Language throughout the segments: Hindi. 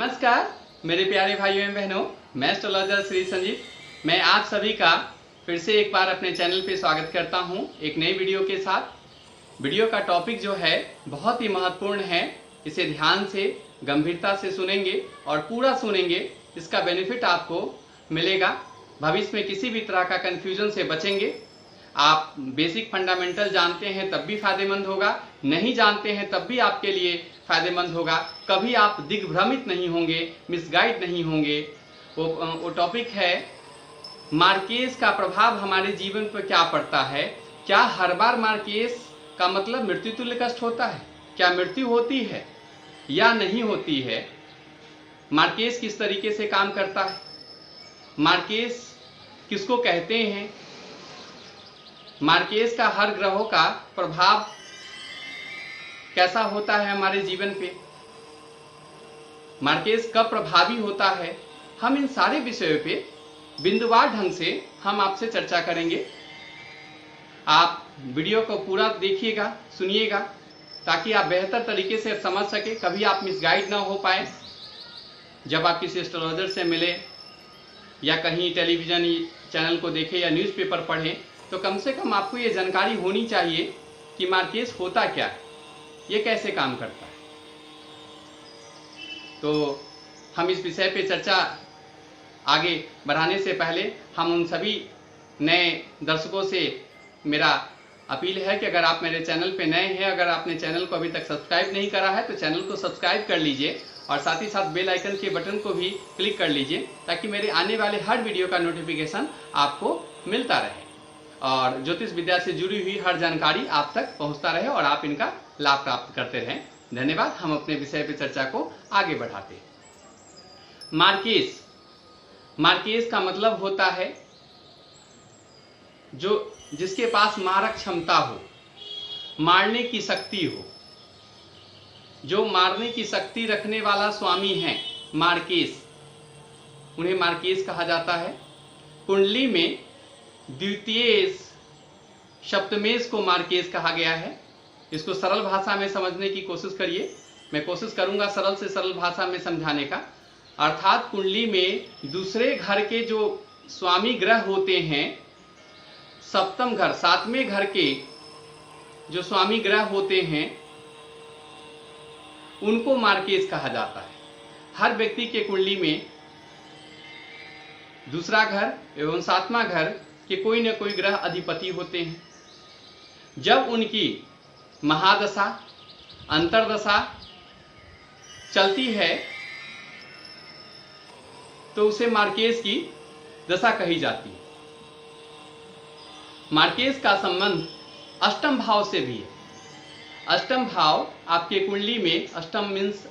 नमस्कार मेरे प्यारे भाइयों एवं बहनों, मैं एस्ट्रोलॉजर श्री संजीव। मैं आप सभी का फिर से एक बार अपने चैनल पे स्वागत करता हूं एक नई वीडियो के साथ। वीडियो का टॉपिक जो है बहुत ही महत्वपूर्ण है। इसे ध्यान से गंभीरता से सुनेंगे और पूरा सुनेंगे, इसका बेनिफिट आपको मिलेगा। भविष्य में किसी भी तरह का कन्फ्यूजन से बचेंगे। आप बेसिक फंडामेंटल जानते हैं तब भी फायदेमंद होगा, नहीं जानते हैं तब भी आपके लिए फायदेमंद होगा। कभी आप दिग्भ्रमित नहीं होंगे, मिसगाइड नहीं होंगे। वो टॉपिक है मार्केस का प्रभाव हमारे जीवन पर क्या पड़ता है। क्या हर बार मार्केस का मतलब मृत्यु तुल्य कष्ट होता है? क्या मृत्यु होती है या नहीं होती है? मार्केस किस तरीके से काम करता है? मार्केस किसको कहते हैं? मार्केस का हर ग्रहों का प्रभाव कैसा होता है हमारे जीवन पे? मार्केस कब प्रभावी होता है? हम इन सारे विषयों पे बिंदुवार ढंग से हम आपसे चर्चा करेंगे। आप वीडियो को पूरा देखिएगा, सुनिएगा, ताकि आप बेहतर तरीके से समझ सके, कभी आप मिसगाइड ना हो पाए। जब आप किसी एस्ट्रोलॉजर से मिले या कहीं टेलीविजन चैनल को देखें या न्यूज़पेपर पढ़ें, तो कम से कम आपको ये जानकारी होनी चाहिए कि मार्केस होता क्या है, ये कैसे काम करता है। तो हम इस विषय पे चर्चा आगे बढ़ाने से पहले हम उन सभी नए दर्शकों से मेरा अपील है कि अगर आप मेरे चैनल पे नए हैं, अगर आपने चैनल को अभी तक सब्सक्राइब नहीं करा है तो चैनल को सब्सक्राइब कर लीजिए और साथ ही साथ बेल आइकन के बटन को भी क्लिक कर लीजिए, ताकि मेरे आने वाले हर वीडियो का नोटिफिकेशन आपको मिलता रहे और ज्योतिष विद्या से जुड़ी हुई हर जानकारी आप तक पहुंचता रहे और आप इनका लाभ प्राप्त करते रहें। धन्यवाद। हम अपने विषय पर चर्चा को आगे बढ़ाते हैं। मार्केस का मतलब होता है जिसके पास मारक क्षमता हो, मारने की शक्ति हो। जो मारने की शक्ति रखने वाला स्वामी है मार्केस, उन्हें मार्केस कहा जाता है। कुंडली में द्वितीयेश सप्तमेश को मार्केस कहा गया है। इसको सरल भाषा में समझने की कोशिश करिए। मैं कोशिश करूंगा सरल से सरल भाषा में समझाने का। अर्थात कुंडली में दूसरे घर के जो स्वामी ग्रह होते हैं, सप्तम घर, सातवें घर के जो स्वामी ग्रह होते हैं, उनको मार्केस कहा जाता है। हर व्यक्ति के कुंडली में दूसरा घर एवं सातवां घर के कोई न कोई ग्रह अधिपति होते हैं। जब उनकी महादशा, अंतर्दशा चलती है तो उसे मार्केस की दशा कही जाती है। मार्केस का संबंध अष्टम भाव से भी है। अष्टम भाव आपके कुंडली में, अष्टम मीन्स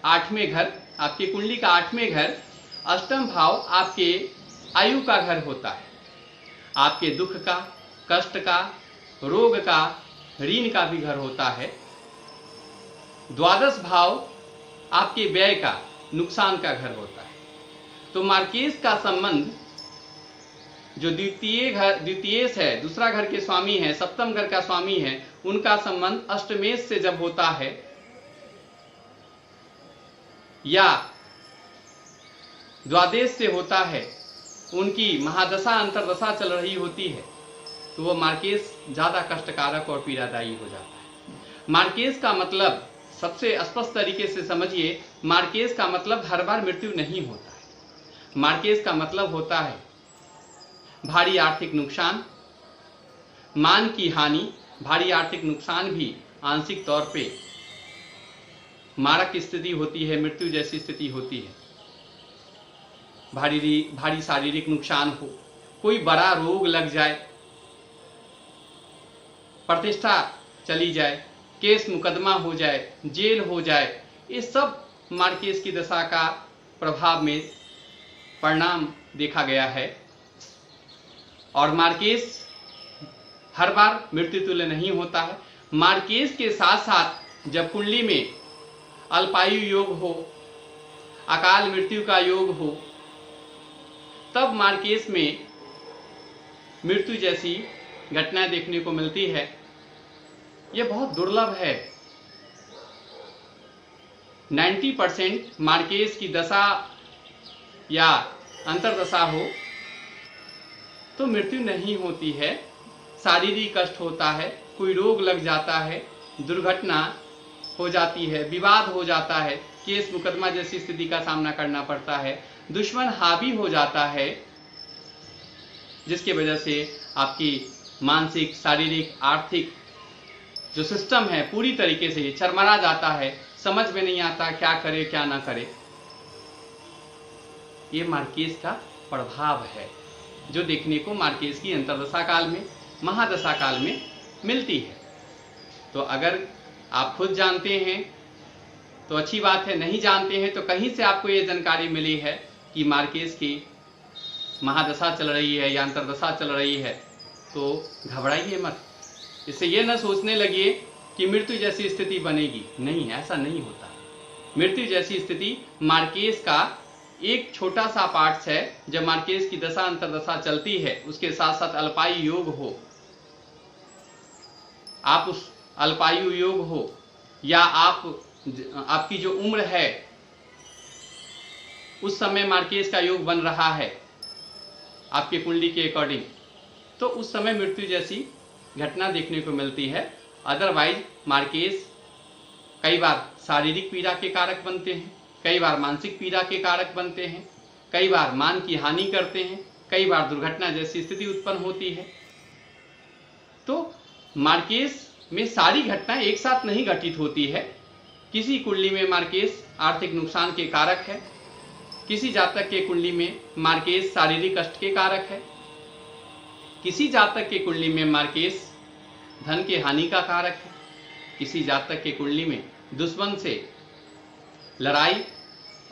आठवें घर, आपकी कुंडली का आठवें घर, अष्टम भाव आपके आयु का घर होता है। आपके दुख का, कष्ट का, रोग का, ऋण का भी घर होता है। द्वादश भाव आपके व्यय का, नुकसान का घर होता है। तो मार्केस का संबंध जो द्वितीयेश है, दूसरा घर के स्वामी है, सप्तम घर का स्वामी है, उनका संबंध अष्टमेश से जब होता है या द्वादश से होता है, उनकी महादशा अंतर्दशा चल रही होती है, तो वो मार्केस ज्यादा कष्टकारक और पीड़ादायी हो जाता है। मार्केस का मतलब सबसे स्पष्ट तरीके से समझिए, मार्केस का मतलब हर बार मृत्यु नहीं होता है। मार्केस का मतलब होता है भारी आर्थिक नुकसान, मान की हानि। भारी आर्थिक नुकसान भी आंशिक तौर पे मारक स्थिति होती है, मृत्यु जैसी स्थिति होती है। भारी शारीरिक नुकसान हो, कोई बड़ा रोग लग जाए, प्रतिष्ठा चली जाए, केस मुकदमा हो जाए, जेल हो जाए, ये सब मार्केस की दशा का प्रभाव में परिणाम देखा गया है। और मार्केस हर बार मृत्यु तुल्य नहीं होता है। मार्केस के साथ साथ जब कुंडली में अल्पायु योग हो, अकाल मृत्यु का योग हो, तब मार्केस में मृत्यु जैसी घटनाएं देखने को मिलती है। यह बहुत दुर्लभ है। 90% मार्केस की दशा या अंतर्दशा हो तो मृत्यु नहीं होती है, शारीरिक कष्ट होता है, कोई रोग लग जाता है, दुर्घटना हो जाती है, विवाद हो जाता है, केस मुकदमा जैसी स्थिति का सामना करना पड़ता है, दुश्मन हावी हो जाता है, जिसकी वजह से आपकी मानसिक, शारीरिक, आर्थिक जो सिस्टम है पूरी तरीके से चरमरा जाता है, समझ में नहीं आता क्या करे क्या ना करे। ये मार्केस का प्रभाव है जो देखने को मार्केस की अंतर्दशा काल में, महादशा काल में मिलती है। तो अगर आप खुद जानते हैं तो अच्छी बात है, नहीं जानते हैं तो कहीं से आपको ये जानकारी मिली है कि मार्केस की महादशा चल रही है या अंतर्दशा चल रही है, तो घबराइए मत। इससे ये न सोचने लगिए कि मृत्यु जैसी स्थिति बनेगी, नहीं, ऐसा नहीं होता। मृत्यु जैसी स्थिति मार्केस का एक छोटा सा पार्ट है। जब मार्केस की दशा अंतर्दशा चलती है, उसके साथ साथ अल्पायु योग हो, आप उस अल्पायु योग हो या आपकी जो उम्र है उस समय मार्केस का योग बन रहा है आपके कुंडली के अकॉर्डिंग, तो उस समय मृत्यु जैसी घटना देखने को मिलती है। अदरवाइज मार्केस कई बार शारीरिक पीड़ा के कारक बनते हैं, कई बार मानसिक पीड़ा के कारक बनते हैं, कई बार मान की हानि करते हैं, कई बार दुर्घटना जैसी स्थिति उत्पन्न होती है। तो मार्केस में सारी घटनाएं एक साथ नहीं घटित होती है। किसी कुंडली में मार्केस आर्थिक नुकसान के कारक है, किसी जातक के कुंडली में मार्केस शारीरिक कष्ट के कारक है, किसी जातक के कुंडली में मार्केस धन के हानि का कारक है, किसी जातक के कुंडली में दुश्मन से लड़ाई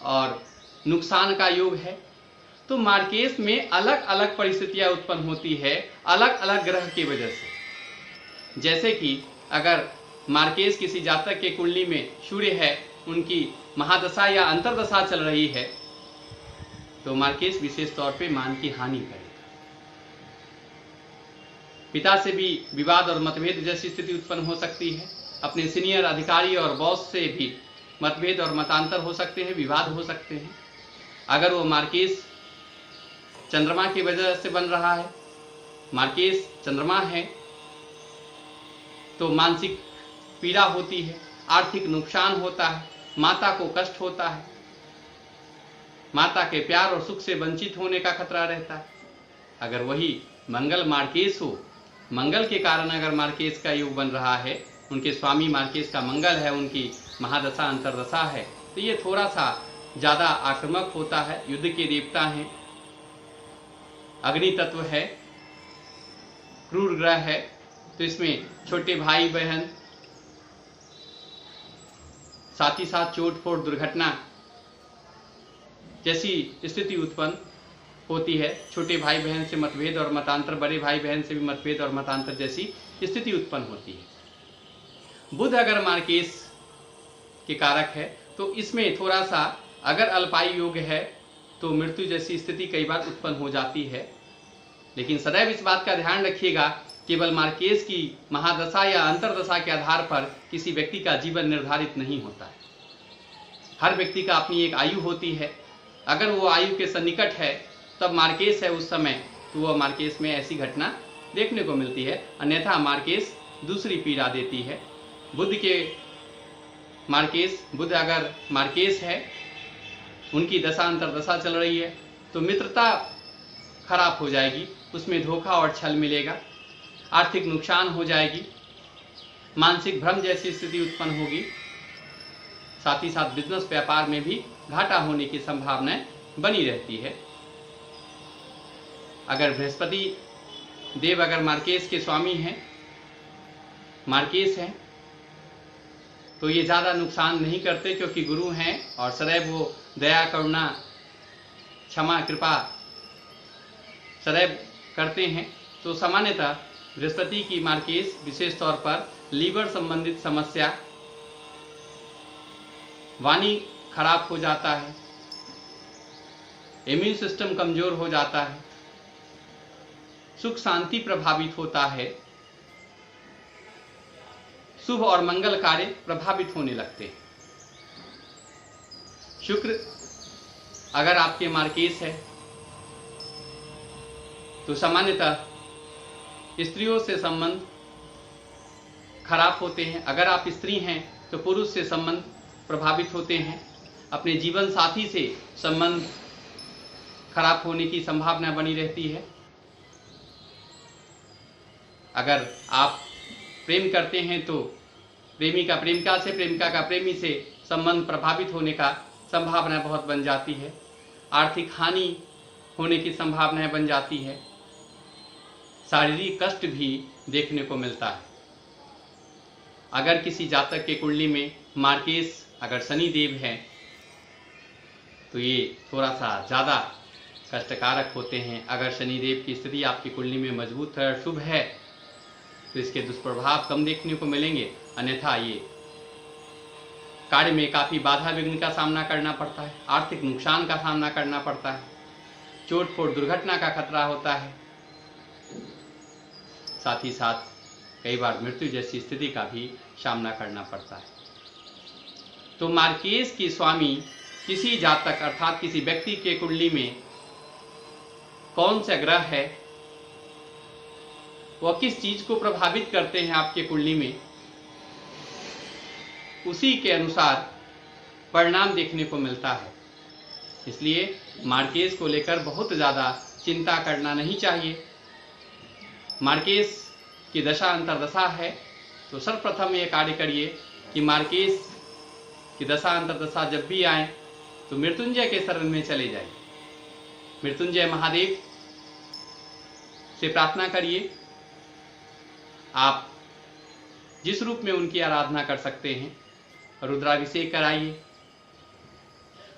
और नुकसान का योग है। तो मार्केस में अलग अलग परिस्थितियां उत्पन्न होती है अलग अलग ग्रह की वजह से। जैसे कि अगर मार्केस किसी जातक के कुंडली में सूर्य है, उनकी महादशा या अंतर्दशा चल रही है, तो मार्केस विशेष तौर पे मान की हानि करेगा। पिता से भी विवाद और मतभेद जैसी स्थिति उत्पन्न हो सकती है। अपने सीनियर अधिकारी और बॉस से भी मतभेद और मतांतर हो सकते हैं, विवाद हो सकते हैं। अगर वो मार्केस चंद्रमा की वजह से बन रहा है, मार्केस चंद्रमा है, तो मानसिक पीड़ा होती है, आर्थिक नुकसान होता है, माता को कष्ट होता है, माता के प्यार और सुख से वंचित होने का खतरा रहता है। अगर वही मंगल मार्केस हो, मंगल के कारण अगर मार्केस का योग बन रहा है, उनके स्वामी मार्केस का मंगल है, उनकी महादशा अंतर्दशा है, तो ये थोड़ा सा ज़्यादा आक्रामक होता है। युद्ध के देवता हैं, अग्नि तत्व है, क्रूर ग्रह है, तो इसमें छोटे भाई बहन, साथ ही साथ चोट फोट दुर्घटना जैसी स्थिति उत्पन्न होती है। छोटे भाई बहन से मतभेद और मतांतर, बड़े भाई बहन से भी मतभेद और मतांतर जैसी स्थिति उत्पन्न होती है। बुध अगर मार्केस के कारक है तो इसमें थोड़ा सा, अगर अल्पायु योग है तो मृत्यु जैसी स्थिति कई बार उत्पन्न हो जाती है। लेकिन सदैव इस बात का ध्यान रखिएगा, केवल मार्केस की महादशा या अंतर्दशा के आधार पर किसी व्यक्ति का जीवन निर्धारित नहीं होता है। हर व्यक्ति का अपनी एक आयु होती है। अगर वो आयु के सन्निकट है तब मार्केस है उस समय, तो वह मार्केस में ऐसी घटना देखने को मिलती है। अन्यथा मार्केस दूसरी पीड़ा देती है। बुध के मार्केस, बुध अगर मार्केस है, उनकी दशा अंतर्दशा चल रही है, तो मित्रता खराब हो जाएगी, उसमें धोखा और छल मिलेगा, आर्थिक नुकसान हो जाएगी, मानसिक भ्रम जैसी स्थिति उत्पन्न होगी, साथ ही साथ बिजनेस व्यापार में भी घाटा होने की संभावनाएं बनी रहती है। अगर बृहस्पति देव अगर मार्केस के स्वामी हैं, मार्केस हैं, तो ये ज़्यादा नुकसान नहीं करते, क्योंकि गुरु हैं और सदैव वो दया, करुणा, क्षमा, कृपा सदैव करते हैं। तो सामान्यतः बृहस्पति की मार्केस विशेष तौर पर लीवर संबंधित समस्या, वाणी खराब हो जाता है, इम्यून सिस्टम कमजोर हो जाता है, सुख शांति प्रभावित होता है, शुभ और मंगल कार्य प्रभावित होने लगते हैं। शुक्र अगर आपके मार्केस है तो सामान्यतः स्त्रियों से संबंध खराब होते हैं। अगर आप स्त्री हैं तो पुरुष से संबंध प्रभावित होते हैं। अपने जीवन साथी से संबंध खराब होने की संभावना बनी रहती है। अगर आप प्रेम करते हैं तो प्रेमी का प्रेमिका से, प्रेमिका का प्रेमी से संबंध प्रभावित होने का संभावना बहुत बन जाती है। आर्थिक हानि होने की संभावनाएं बन जाती है। शारीरिक कष्ट भी देखने को मिलता है। अगर किसी जातक के कुंडली में मार्केस अगर शनि देव है तो ये थोड़ा सा ज़्यादा कष्टकारक होते हैं। अगर शनि देव की स्थिति आपकी कुंडली में मजबूत है, शुभ है, तो इसके दुष्प्रभाव कम देखने को मिलेंगे। अन्यथा ये कार्य में काफ़ी बाधा विघ्न का सामना करना पड़ता है, आर्थिक नुकसान का सामना करना पड़ता है, चोट फोट दुर्घटना का खतरा होता है, साथ ही साथ कई बार मृत्यु जैसी स्थिति का भी सामना करना पड़ता है। तो मार्केस की स्वामी किसी जातक अर्थात किसी व्यक्ति के कुंडली में कौन सा ग्रह है, वह किस चीज को प्रभावित करते हैं आपके कुंडली में, उसी के अनुसार परिणाम देखने को मिलता है। इसलिए मार्केस को लेकर बहुत ज़्यादा चिंता करना नहीं चाहिए। मार्केस की दशा अंतरदशा है तो सर्वप्रथम ये कार्य करिए कि मार्केस की दशा अंतरदशा जब भी आए तो मृत्युंजय के शरण में चले जाइए। मृत्युंजय महादेव से प्रार्थना करिए। आप जिस रूप में उनकी आराधना कर सकते हैं, रुद्राभिषेक कराइए,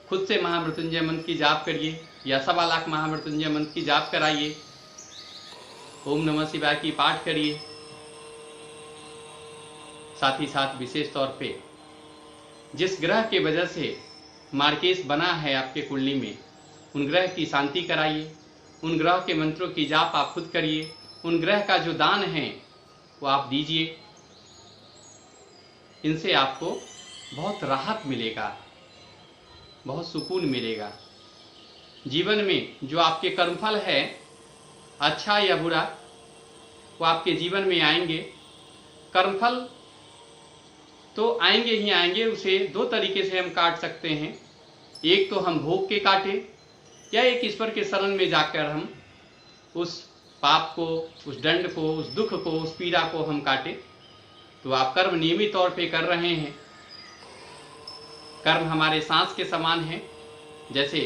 खुद से महामृत्युंजय मंत्र की जाप करिए या 1.25 लाख महामृत्युंजय मंत्र की जाप कराइए, ओम नमः शिवाय की पाठ करिए। साथ ही साथ विशेष तौर पे जिस ग्रह के वजह से मार्केस बना है आपके कुंडली में, उन ग्रह की शांति कराइए, उन ग्रह के मंत्रों की जाप आप खुद करिए, उन ग्रह का जो दान है वो आप दीजिए। इनसे आपको बहुत राहत मिलेगा, बहुत सुकून मिलेगा। जीवन में जो आपके कर्मफल है, अच्छा या बुरा, वो आपके जीवन में आएंगे। कर्मफल तो आएंगे ही आएंगे, उसे 2 तरीके से हम काट सकते हैं। एक तो हम भोग के काटे या एक ईश्वर के शरण में जाकर हम उस पाप को, उस दंड को, उस दुख को, उस पीड़ा को हम काटे। तो आप कर्म नियमित तौर पे कर रहे हैं। कर्म हमारे सांस के समान है। जैसे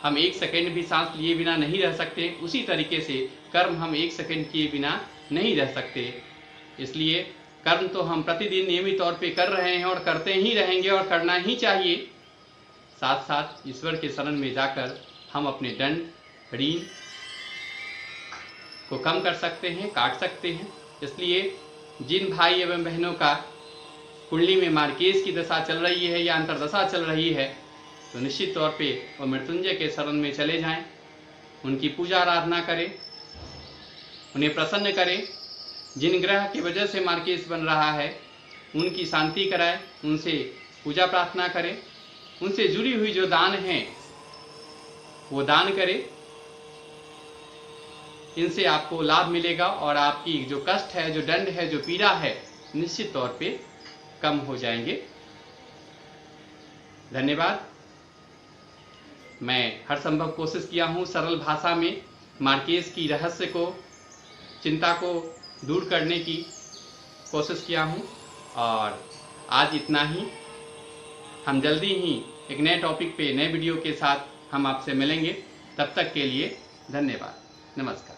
हम 1 सेकंड भी सांस लिए बिना नहीं रह सकते, उसी तरीके से कर्म हम 1 सेकंड किए बिना नहीं रह सकते। इसलिए कर्म तो हम प्रतिदिन नियमित तौर पे कर रहे हैं और करते ही रहेंगे और करना ही चाहिए। साथ साथ ईश्वर के शरण में जाकर हम अपने दंड ऋण को कम कर सकते हैं, काट सकते हैं। इसलिए जिन भाई एवं बहनों का कुंडली में मार्केस की दशा चल रही है या अंतरदशा चल रही है, तो निश्चित तौर पे वो मृत्युंजय के शरण में चले जाएं, उनकी पूजा आराधना करें, उन्हें प्रसन्न करें। जिन ग्रह की वजह से मार्केस बन रहा है उनकी शांति कराएं, उनसे पूजा प्रार्थना करें, उनसे जुड़ी हुई जो दान है वो दान करें। इनसे आपको लाभ मिलेगा और आपकी जो कष्ट है, जो दंड है, जो पीड़ा है, निश्चित तौर पे कम हो जाएंगे। धन्यवाद। मैं हर संभव कोशिश किया हूँ सरल भाषा में मार्केस की रहस्य को, चिंता को दूर करने की कोशिश किया हूँ। और आज इतना ही। हम जल्दी ही एक नए टॉपिक पे, नए वीडियो के साथ हम आपसे मिलेंगे। तब तक के लिए धन्यवाद। नमस्कार।